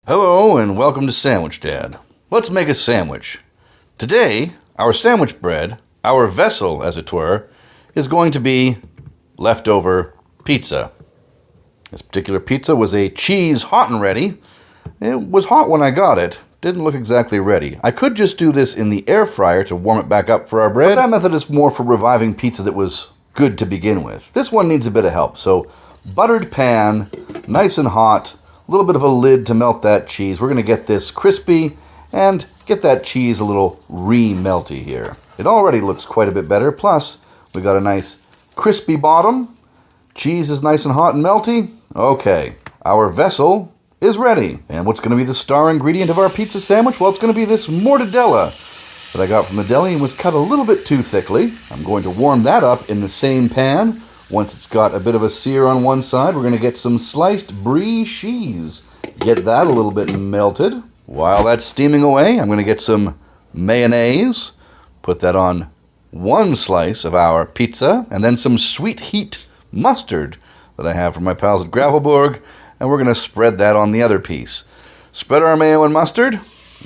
Hello and welcome to Sandwich Dad. Let's make a sandwich. Today, our sandwich bread, our vessel as it were, is going to be leftover pizza. This particular pizza was a cheese hot and ready. It was hot when I got it. Didn't look exactly ready. I could just do this in the air fryer to warm it back up for our bread. But that method is more for reviving pizza that was good to begin with. This one needs a bit of help. So, buttered pan, nice and hot. A little bit of a lid to melt that cheese. We're going to get this crispy and get that cheese a little re-melty here. It already looks quite a bit better. Plus, we got a nice crispy bottom. Cheese is nice and hot and melty. Okay, our vessel is ready. And what's going to be the star ingredient of our pizza sandwich? Well, it's going to be this mortadella that I got from the deli and was cut a little bit too thickly. I'm going to warm that up in the same pan. Once it's got a bit of a sear on one side, we're going to get some sliced brie cheese. Get that a little bit melted. While that's steaming away, I'm going to get some mayonnaise. Put that on one slice of our pizza. And then some sweet heat mustard that I have from my pals at Gravelbourg. And we're going to spread that on the other piece. Spread our mayo and mustard.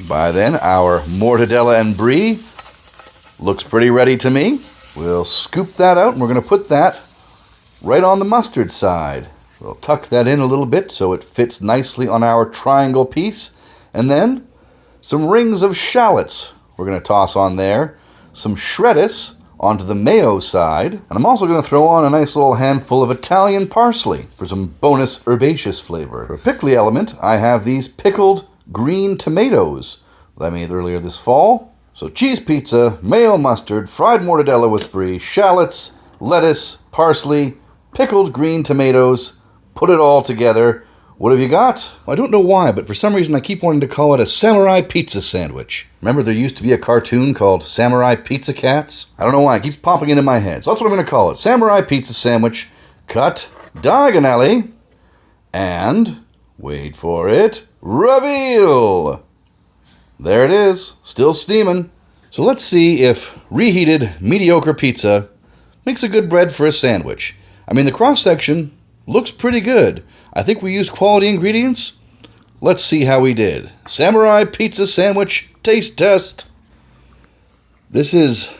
By then, our mortadella and brie looks pretty ready to me. We'll scoop that out and we're going to put that right on the mustard side. We'll tuck that in a little bit so it fits nicely on our triangle piece. And then some rings of shallots we're going to toss on there. Some shreddis onto the mayo side. And I'm also going to throw on a nice little handful of Italian parsley for some bonus herbaceous flavor. For a pickly element, I have these pickled green tomatoes that I made earlier this fall. So cheese pizza, mayo mustard, fried mortadella with brie, shallots, lettuce, parsley, pickled green tomatoes, put it all together. What have you got? Well, I don't know why, but for some reason I keep wanting to call it a samurai pizza sandwich. Remember there used to be a cartoon called Samurai Pizza Cats? I don't know why, it keeps popping into my head. So that's what I'm going to call it. Samurai pizza sandwich, cut diagonally, and, wait for it, reveal! There it is, still steaming. So let's see if reheated mediocre pizza makes a good bread for a sandwich. I mean, the cross-section looks pretty good. I think we used quality ingredients. Let's see how we did. Samurai pizza sandwich taste test. This is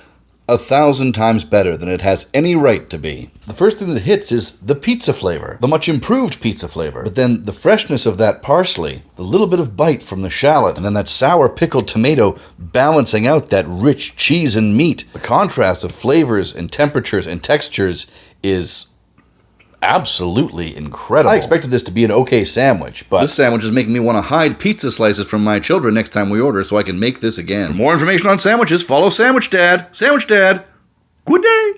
1,000 times better than it has any right to be. The first thing that hits is the pizza flavor, the much improved pizza flavor. But then the freshness of that parsley, the little bit of bite from the shallot, and then that sour pickled tomato balancing out that rich cheese and meat. The contrast of flavors and temperatures and textures is absolutely incredible. I expected this to be an okay sandwich, but this sandwich is making me want to hide pizza slices from my children next time we order so I can make this again. For more information on sandwiches, follow Sandwich Dad. Sandwich Dad, good day!